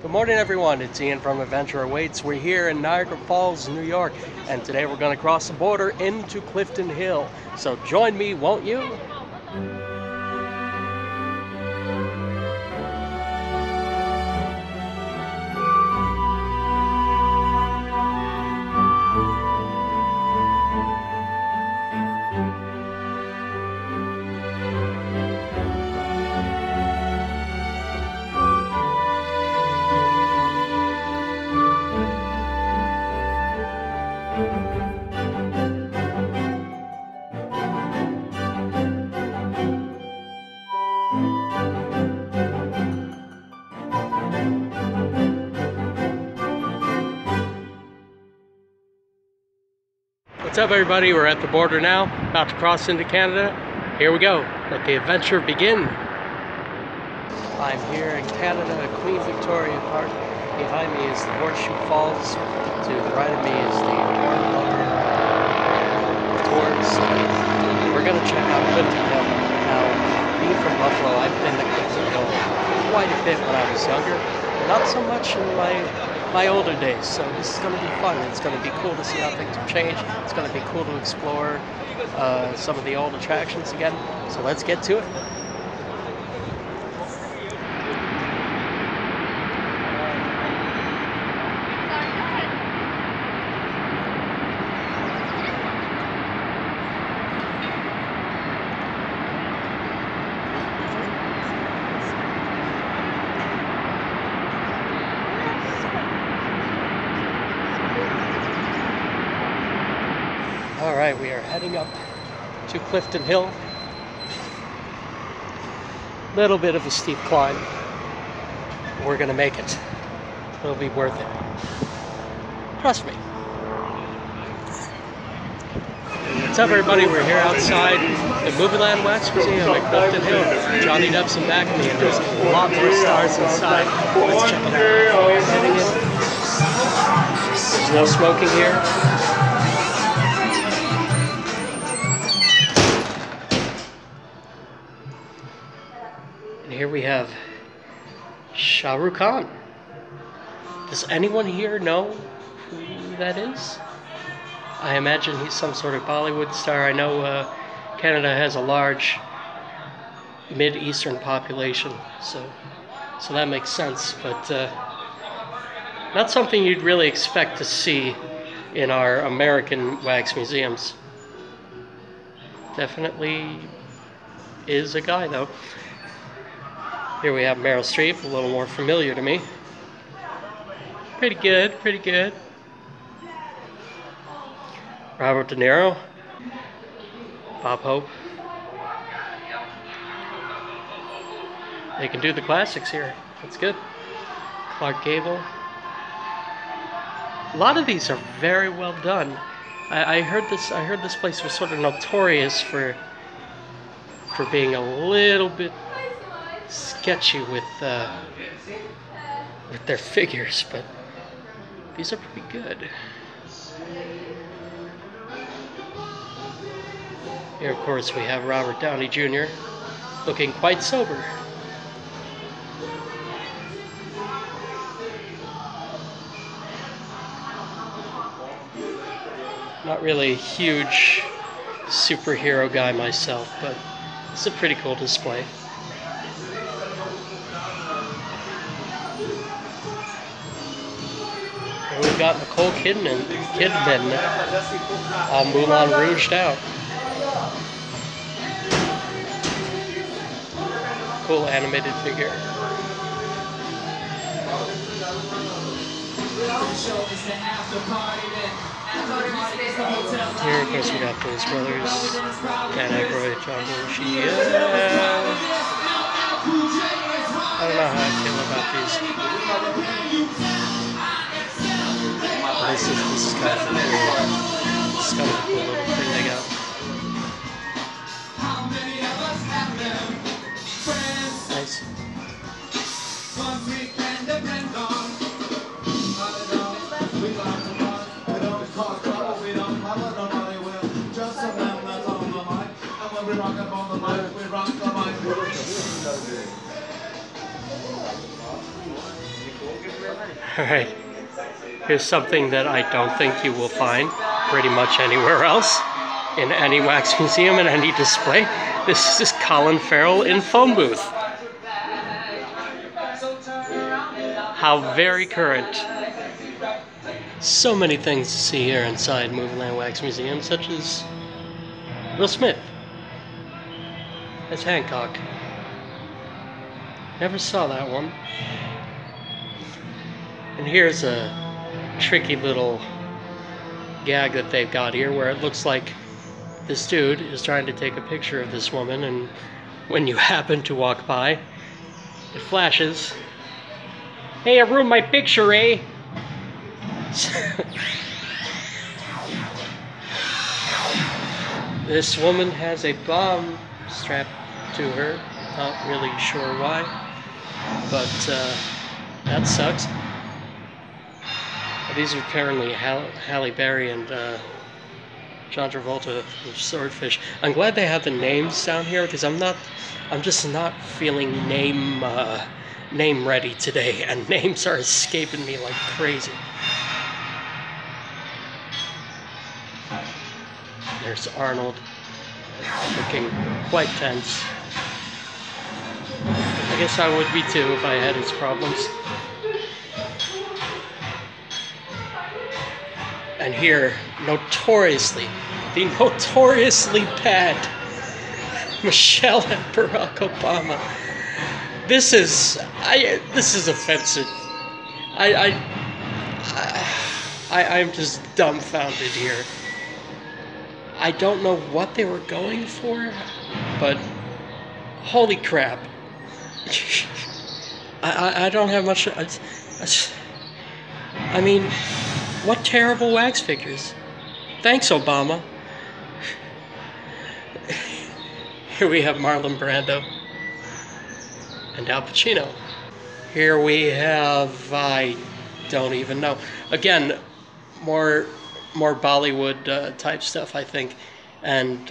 Good morning, everyone. It's Ian from Adventure Awaits. We're here in Niagara Falls, New York, and today we're going to cross the border into Clifton Hill. So join me, won't you? What's up, everybody? We're at the border now, about to cross into Canada. Here we go. Let the adventure begin. I'm here in Canada at Queen Victoria Park. Behind me is the Horseshoe Falls. To the right of me is the Waterlover Tours. We're going to check out Clifton Hill. Now, being from Buffalo, I've been to Clifton Hill quite a bit when I was younger. Not so much in my older days, so this is going to be fun. It's going to be cool to see how things have changed. It's going to be cool to explore some of the old attractions again. So let's get to it. All right, we are heading up to Clifton Hill. Little bit of a steep climb. We're gonna make it. It'll be worth it. Trust me. What's up, everybody? We're here outside the Movieland Wax Museum at Clifton Hill. Johnny Depp's in back of me, and there's a lot more stars inside. Let's check it out. Heading in. There's no smoking here. Here we have Shah Rukh Khan. Does anyone here know who that is? I imagine he's some sort of Bollywood star. I know Canada has a large Mid-Eastern population, so that makes sense, but not something you'd really expect to see in our American wax museums. Definitely is a guy, though. Here we have Meryl Streep, a little more familiar to me. Pretty good, pretty good. Robert De Niro. Bob Hope. They can do the classics here. That's good. Clark Gable. A lot of these are very well done. I heard this place was sort of notorious for being a little bit sketchy with their figures, but these are pretty good. Here, of course, we have Robert Downey Jr. looking quite sober. Not really a huge superhero guy myself, but it's a pretty cool display. And we've got Nicole Kidman all Moulin Rouged out. Cool animated figure. Here, of course, we got those brothers, Dan Aykroyd, John Belushi. I don't know how I feel about these. This is kind of a cool little thing they got. Nice. Alright, here's something that I don't think you will find pretty much anywhere else, in any wax museum, in any display. This is Colin Farrell in phone booth. How very current. So many things to see here inside Movieland Wax Museum, such as Will Smith as Hancock. Never saw that one. And here's a tricky little gag that they've got here where it looks like this dude is trying to take a picture of this woman, and when you happen to walk by, it flashes. Hey, I ruined my picture, eh? This woman has a bomb strapped to her. Not really sure why, but that sucks. These are apparently Halle Berry and John Travolta of Swordfish. I'm glad they have the names down here because I'm just not feeling name ready today, and names are escaping me like crazy. There's Arnold, looking quite tense. I guess I would be too if I had his problems. And here, the notoriously bad Michelle and Barack Obama. This is offensive. I'm just dumbfounded here. I don't know what they were going for, but holy crap. I don't have much. I mean, what terrible wax figures. Thanks, Obama. Here we have Marlon Brando and Al Pacino. Here we have, I don't even know. Again, more Bollywood type stuff, I think. And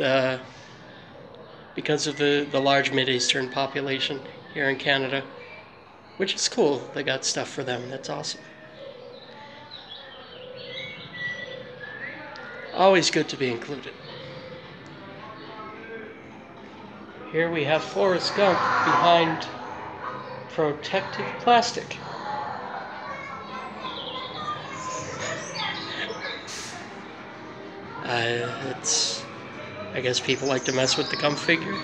because of the large Mid-Eastern population here in Canada, which is cool. They got stuff for them. That's awesome. Always good to be included. Here we have Forrest Gump behind protective plastic. I guess people like to mess with the Gump figure.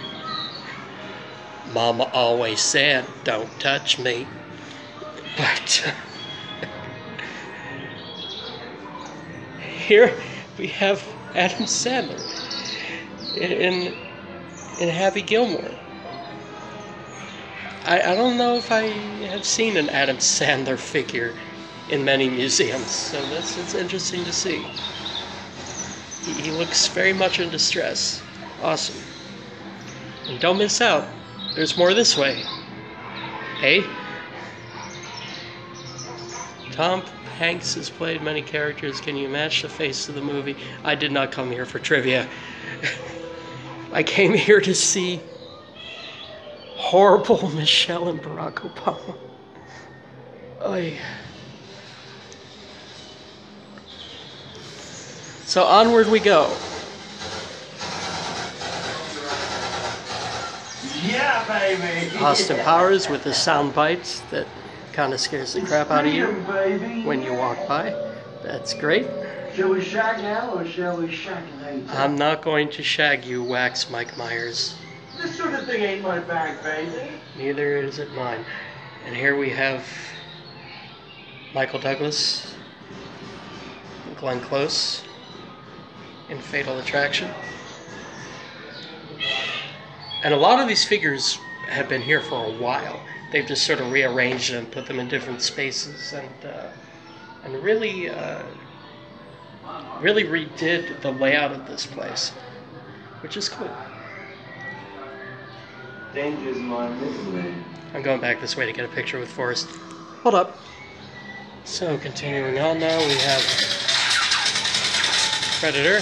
Mama always said, don't touch me. But here we have Adam Sandler in Happy Gilmore. I don't know if I have seen an Adam Sandler figure in many museums, so it's interesting to see. He looks very much in distress. Awesome. And don't miss out. There's more this way. Hey? Tom Hanks has played many characters. Can you match the face of the movie? I did not come here for trivia. I came here to see horrible Michelle and Barack Obama. Oy. So onward we go. Yeah, baby. Austin Powers with the sound bites that kind of scares the crap out of you when you walk by. That's great. Shall we shag now or shall we shag later? I'm not going to shag you, Wax Mike Myers. This sort of thing ain't my bag, baby. Neither is it mine. And here we have Michael Douglas, Glenn Close in Fatal Attraction. And a lot of these figures have been here for a while. They've just sort of rearranged them, put them in different spaces, and really redid the layout of this place, which is cool. Danger's my misery. I'm going back this way to get a picture with Forrest. Hold up. So continuing on now, we have Predator.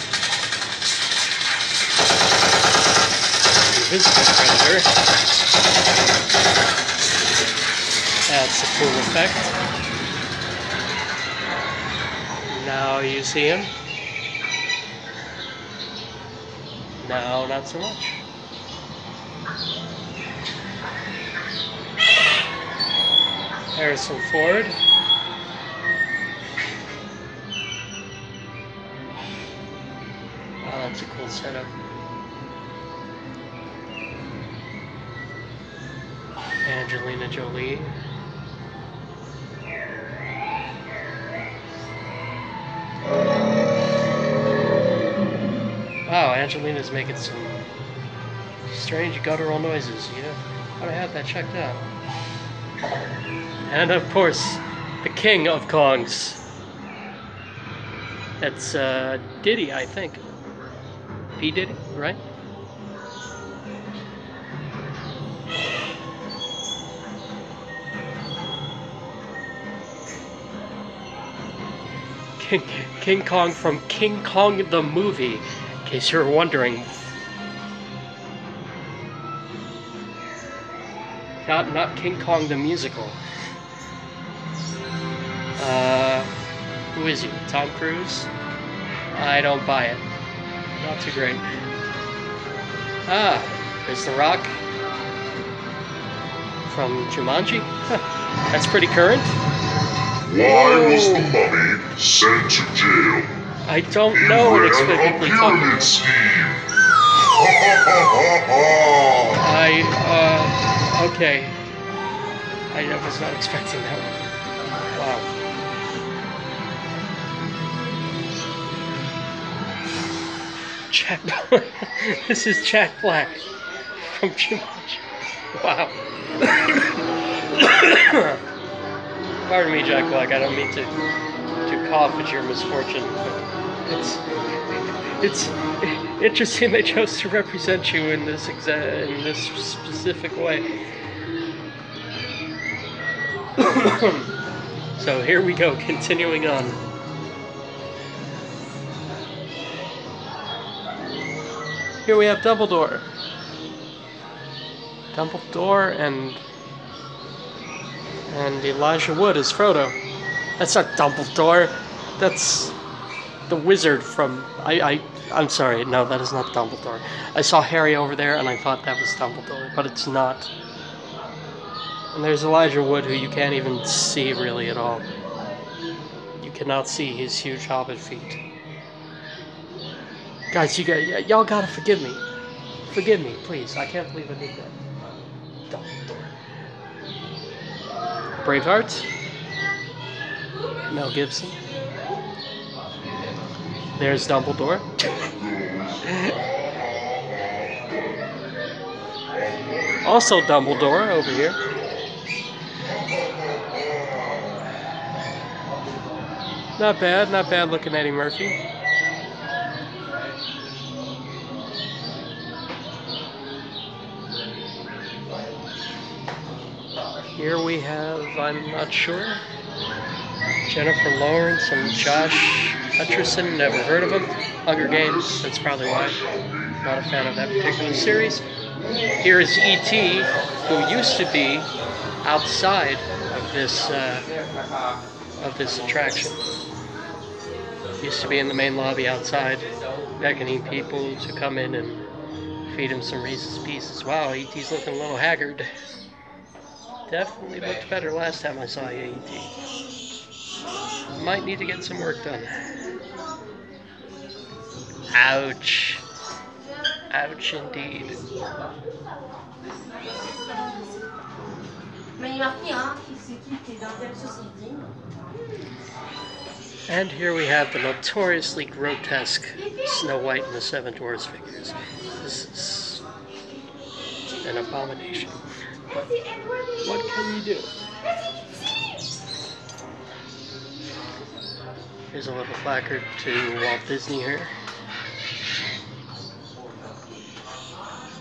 Invisible Predator. That's a cool effect. Now you see him? No, not so much. Harrison Ford. Oh, that's a cool setup. Angelina Jolie. Wow, Angelina's making some strange guttural noises, you know? Gotta have that checked out. And of course, the king of Kongs. That's Diddy, I think. P. Diddy, right? King Kong from King Kong the movie, in case you're wondering. Not King Kong the musical. Who is he? Tom Cruise? I don't buy it. Not too great. Ah, there's The Rock from Jumanji. That's pretty current. Why was the mummy sent to jail? I don't know inexplicably talking. Pyramid scheme. Okay. I was not expecting that one. Wow. Jack This is Jack Black from Jumanji. Wow. Pardon me, Jack Black. I don't mean to cough at your misfortune. It's interesting they chose to represent you in this specific way. So here we go, continuing on. Here we have Dumbledore. Dumbledore and Elijah Wood as Frodo. That's not Dumbledore. That's the wizard from... I'm sorry, no, that is not Dumbledore. I saw Harry over there and I thought that was Dumbledore, but it's not. And there's Elijah Wood, who you can't even see really at all. You cannot see his huge hobbit feet. Guys, y'all gotta forgive me. Forgive me, please. I can't believe I did that. Dumbledore. Braveheart. Mel Gibson. There's Dumbledore. Also Dumbledore over here. Not bad looking Eddie Murphy. Here we have, I'm not sure, Jennifer Lawrence and Josh Hutcherson, never heard of him. Hunger Games, that's probably why. Not a fan of that particular series. Here is E.T., who used to be outside of this attraction. Used to be in the main lobby outside, beckoning people to come in and feed him some Reese's Pieces. Wow, E.T.'s looking a little haggard. Definitely looked better last time I saw E.T. Might need to get some work done. Ouch. Ouch indeed. And here we have the notoriously grotesque Snow White and the Seven Dwarfs figures. This is an abomination. But what can you do? Here's a little placard to Walt Disney here.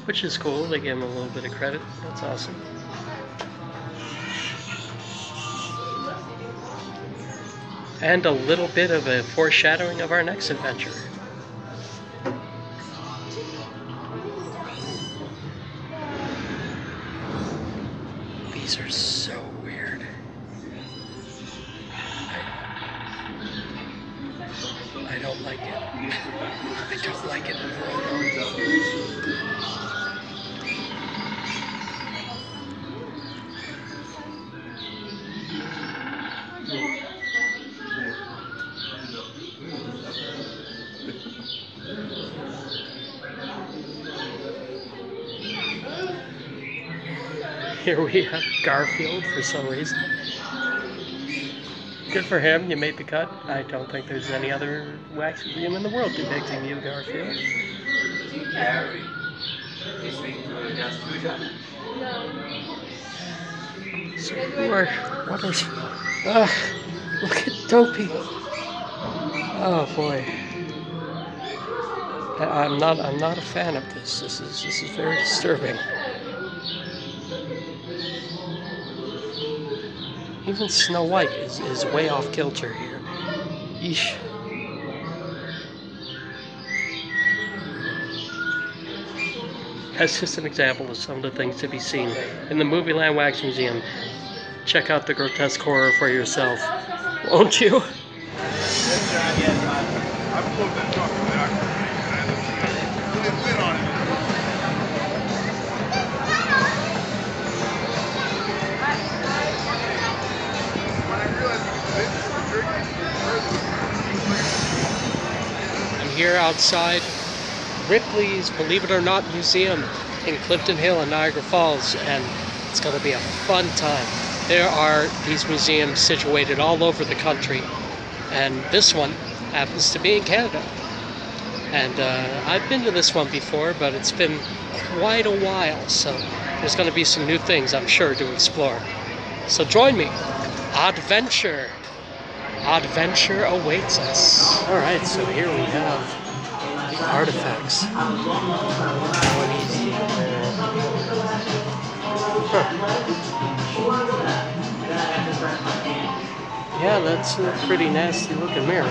Which is cool, they give him a little bit of credit. That's awesome. And a little bit of a foreshadowing of our next adventure. These are so weird. I don't like it. I don't like it. Here we have Garfield for some reason. Good for him, you made the cut. I don't think there's any other wax museum in the world depicting you, Garfield. So what is... look at Dopey. Oh boy. I'm not a fan of this. This is very disturbing. Even Snow White is way off kilter here. Yeesh. That's just an example of some of the things to be seen in the Movieland Wax Museum. Check out the grotesque horror for yourself, won't you? I'm here outside Ripley's Believe It or Not Museum in Clifton Hill in Niagara Falls, and it's going to be a fun time. There are these museums situated all over the country, and this one happens to be in Canada. And I've been to this one before, but it's been quite a while, so there's going to be some new things, I'm sure, to explore. So join me. Adventure. Adventure awaits us. Alright, so here we have the artifacts. Yeah, that's a pretty nasty looking mirror.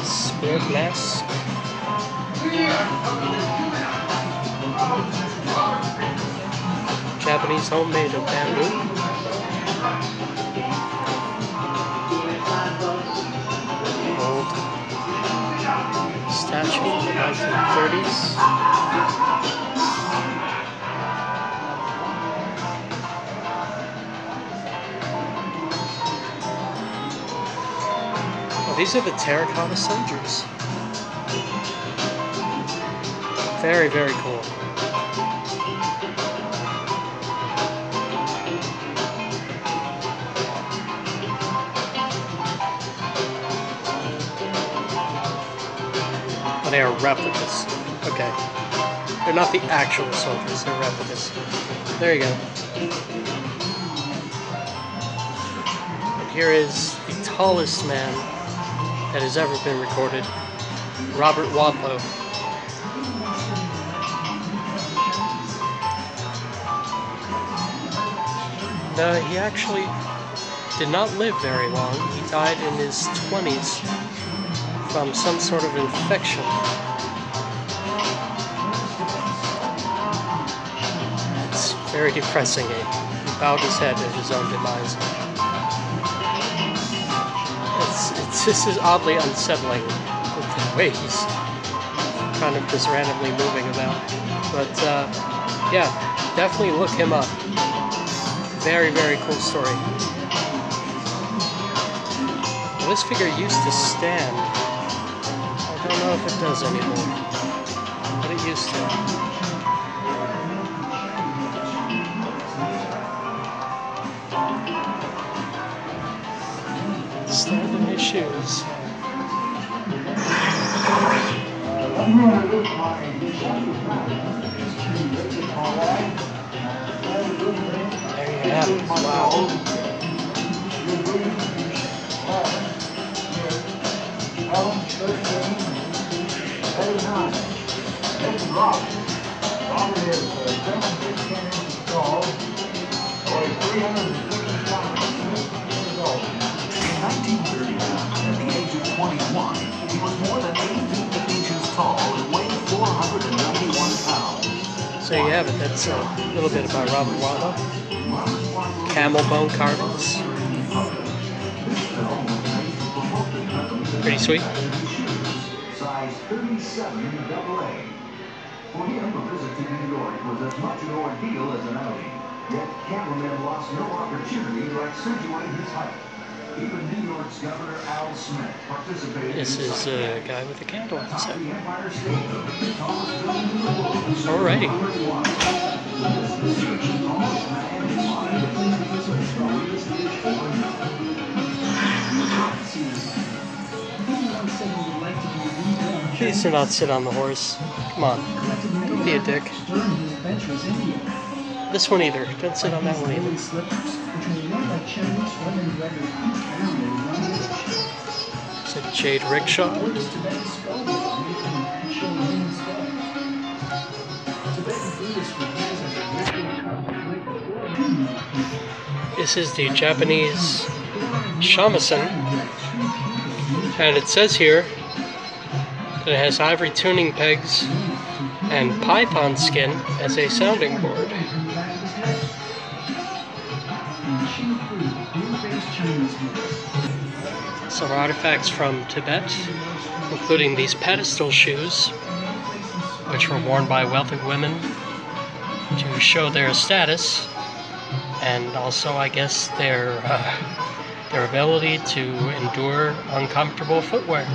Spirit mask. Japanese homemade of bamboo. Old statue from the 1930s. Oh, these are the terracotta soldiers. Very, very cool. Oh, they are replicas. Okay. They're not the actual soldiers, they're replicas. There you go. And here is the tallest man that has ever been recorded, Robert Wadlow. He actually did not live very long. He died in his 20s from some sort of infection. It's very depressing. He bowed his head at his own demise. This is oddly unsettling, the way he's kind of just randomly moving about. But yeah, definitely look him up. Very, very cool story. Well, this figure used to stand. I don't know if it does anymore, but it used to. Stand in his shoes. There you have it. Wow. In 1939, at the age of 21, he was more than 8 feet inches tall and weighed 491 pounds. So you have it. That's a little bit about Robert Wadlow. Camel bone carvings. Pretty sweet. Size 37 AA. For him, a visit to New York was as much an ordeal as an outing. Yet cameramen lost no opportunity to accentuate his height. Even New York's Governor Al Smith participated. This is a guy with a candle in his head. The Empire State, the tallest building in the world. Alrighty. Please do not sit on the horse. Come on. Don't be a dick. This one either. Don't sit on that one either. Is it Jade Rickshaw? This is the Japanese shamisen, and it says here that it has ivory tuning pegs and python skin as a sounding board. Some artifacts from Tibet, including these pedestal shoes, which were worn by wealthy women to show their status, and also, I guess, their ability to endure uncomfortable footwear.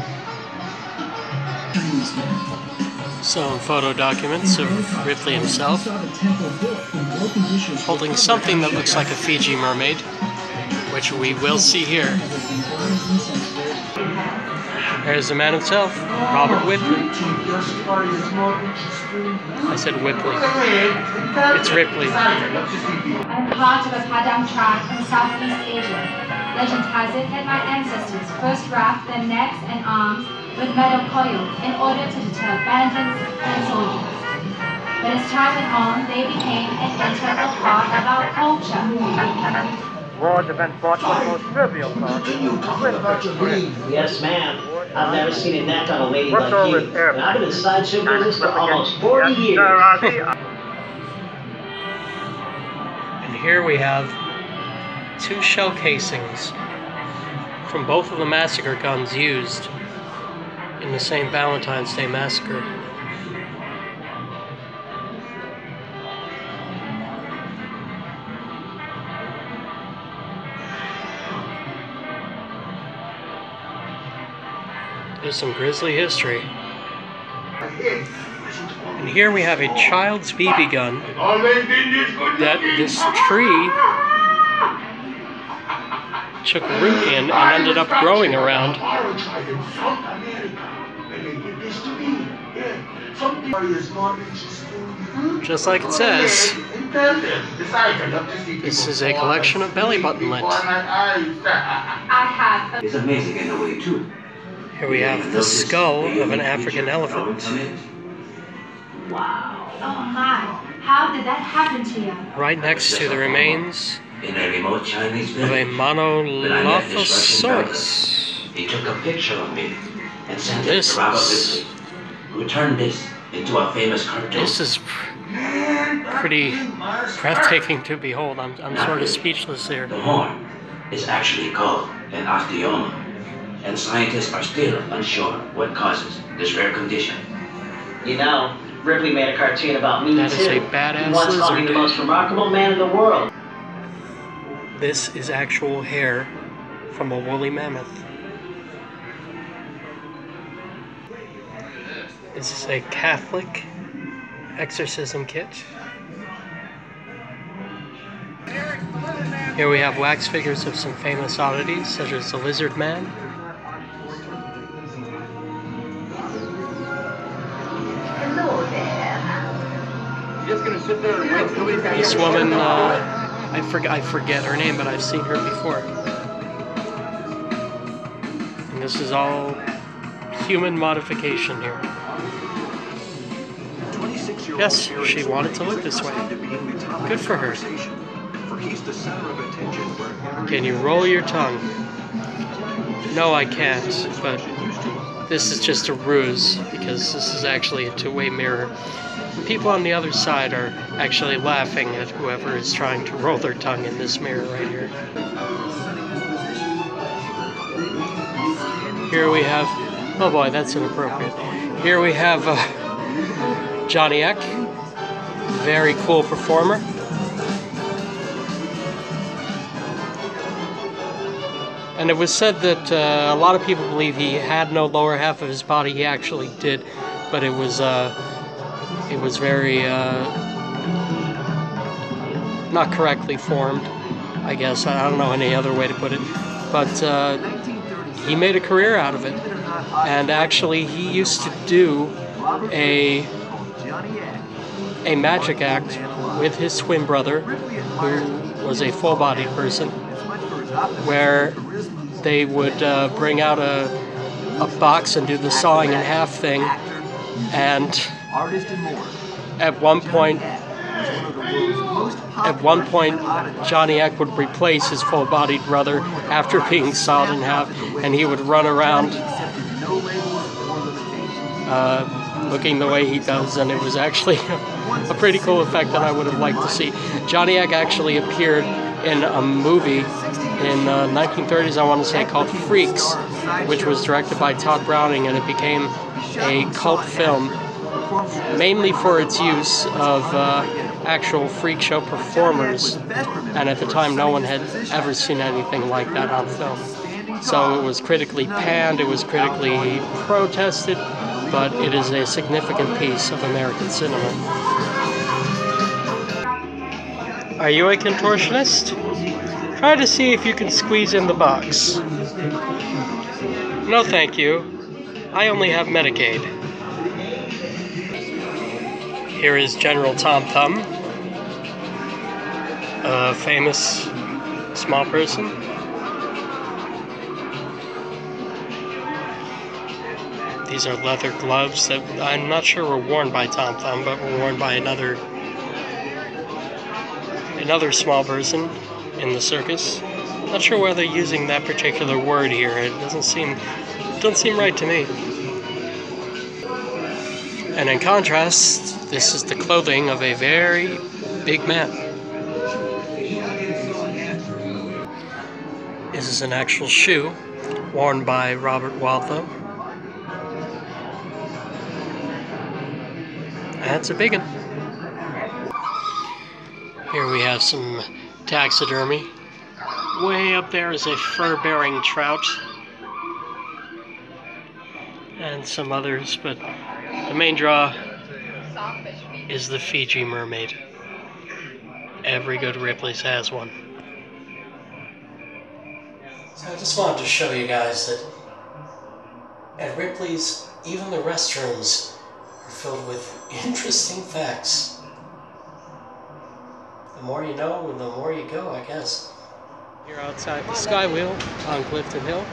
Some photo documents of Ripley himself, holding something that looks like a Fiji mermaid, which we will see here. There's the man himself, Robert Whipley. I said Whipley. It's Ripley. I'm part of a Padang tribe in Southeast Asia. Legend has it that my ancestors first wrapped their necks and arms with metal coils in order to deter bandits and soldiers. But as time went on, they became an integral part of our culture. Wars have been fought for the most trivial cause. Yes, ma'am. I've never seen a neck on a lady like you. And I've been in sideshow business for almost 40 years. And here we have 2 shell casings from both of the massacre guns used in the same Valentine's Day massacre. There's some grisly history. And here we have a child's BB gun that this tree took root in and ended up growing around. Just like it says, this is a collection of belly button lint. It's amazing in a way, too. Here we have the skull of an African elephant. Wow. Oh my. How did that happen to you? Right next to the remains In a remote Chinese of a village, Monolophosaurus. he took a picture of me and sent it This to Robert is- Ripley, who turned this into a famous cartoon. This is pretty breathtaking to behold. I'm sort of speechless here. The horn is actually called an osteoma, and scientists are still unsure what causes this rare condition. You know, Ripley made a cartoon about me That too. is a badass He once called me lizard. the most remarkable man in the world. This is actual hair from a woolly mammoth. This is a Catholic exorcism kit. Here we have wax figures of some famous oddities, such as the Lizard Man. This woman, I forget her name, but I've seen her before. And this is all human modification here. Yes, she wanted to look this way. Good for her. Can you roll your tongue? No, I can't, but this is just a ruse, because this is actually a two-way mirror. The people on the other side are actually laughing at whoever is trying to roll their tongue in this mirror right here. Here we have, oh boy, that's inappropriate. Here we have Johnny Eck, very cool performer. And it was said that a lot of people believe he had no lower half of his body. He actually did, but it was very not correctly formed, I guess. I don't know any other way to put it, but he made a career out of it. And actually, he used to do a magic act with his twin brother, who was a full-bodied person, where they would bring out a box and do the sawing in half thing, and at one point, Johnny Eck would replace his full-bodied brother after being sawed in half, and he would run around looking the way he does, and it was actually a pretty cool effect that I would have liked to see. Johnny Eck actually appeared in a movie in 1930s, I want to say, called Freaks, which was directed by Todd Browning, and it became a cult film, mainly for its use of actual freak show performers, and at the time no one had ever seen anything like that on film. So it was critically panned, it was critically protested, but it is a significant piece of American cinema. Are you a contortionist? Try to see if you can squeeze in the box. No thank you. I only have Medicaid. Here is General Tom Thumb, a famous small person. These are leather gloves that I'm not sure were worn by Tom Thumb, but were worn by another small person in the circus. Not sure why they're using that particular word here. It doesn't seem right to me. And in contrast, this is the clothing of a very big man. This is an actual shoe worn by Robert Waldo. That's a big one. Here we have some taxidermy. Way up there is a fur-bearing trout. And some others, but the main draw is the Fiji mermaid. Every good Ripley's has one. So I just wanted to show you guys that at Ripley's, even the restrooms are filled with interesting facts. The more you know, the more you go, I guess. Here outside the Skywheel on Clifton Hill,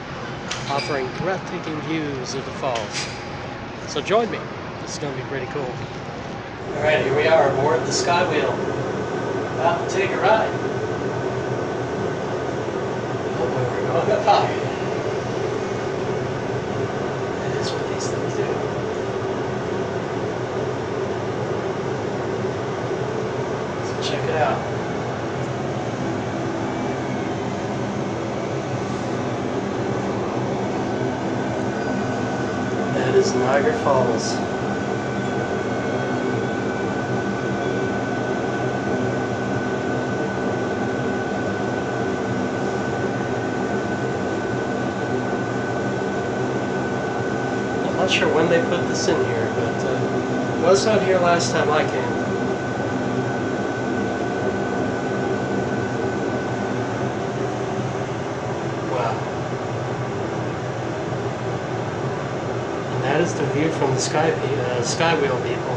offering breathtaking views of the falls. So join me. This is going to be pretty cool. Alright, here we are aboard the Skywheel. About to take a ride. Oh boy, we're going up high. That is what these things do. So check it out. That is Niagara Falls. I'm not sure when they put this in here, but it was not here last time I came. Wow. That is the view from the Skywheel, people.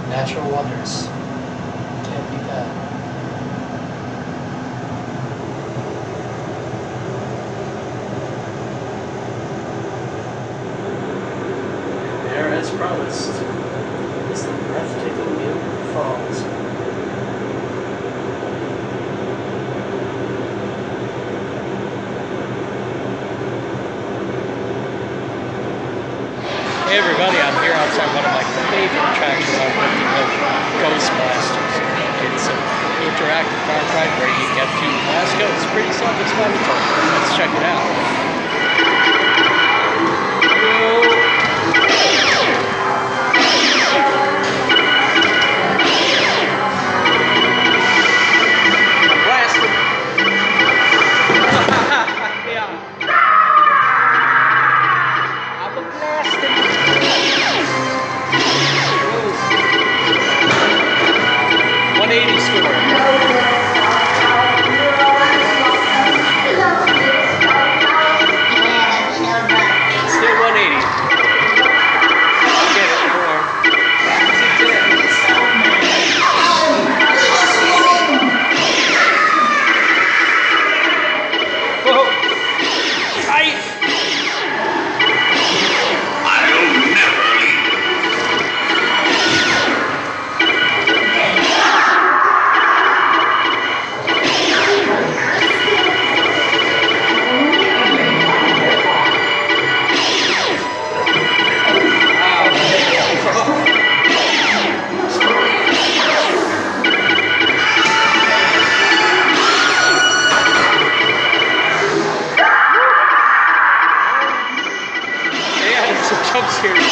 Natural wonders. Can't beat that. And there, as promised, is the breathtaking view of the falls. Hey everybody, I'm here outside one of my favorite attractions on Clifton Hill, Ghostbusters. It's an interactive park ride where you get to Let's go. It's pretty self-explanatory. Let's check it out. Blasting. Yeah. I'm a blasting. 180 score. Still 180. I'll get it more. Whoa. Tight. I'll never leave. Yeah, there's some jump scares.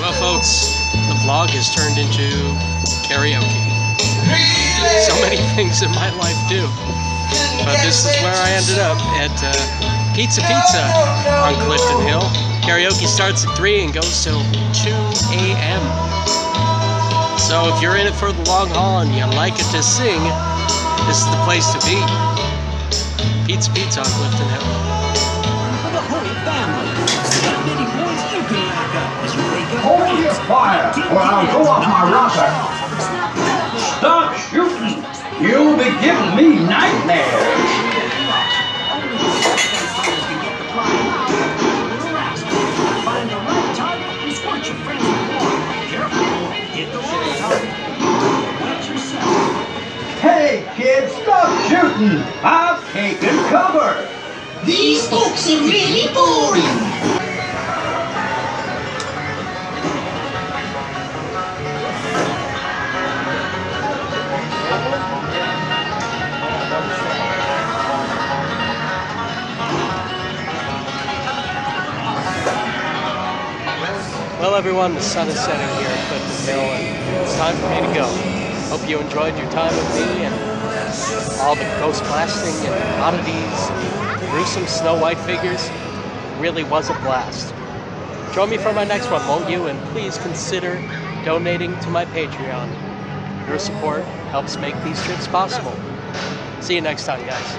Well, folks, the vlog has turned into karaoke. So many things in my life do. But this is where I ended up at Pizza on Clifton Hill. Karaoke starts at 3 and goes till 2 a.m. So if you're in it for the long haul and you like it to sing, this is the place to be. Pizza on Clifton Hill. For the whole family. So that many points you can rack up as you wake up. Hold your fire, or I'll go off my rocker. Stop shooting! You'll be giving me nightmares. Find the right target and squirt your friends with water. Careful, hit the wrong target. Wet yourself. Hey, kids, stop shooting! I've taken cover. These books are really boring. Well, everyone, the sun is setting here at Clifton Hill, and it's time for me to go. Hope you enjoyed your time with me and all the ghost blasting and oddities, gruesome Snow White figures. It really was a blast. Join me for my next one, won't you? And please consider donating to my Patreon. Your support helps make these trips possible. See you next time, guys.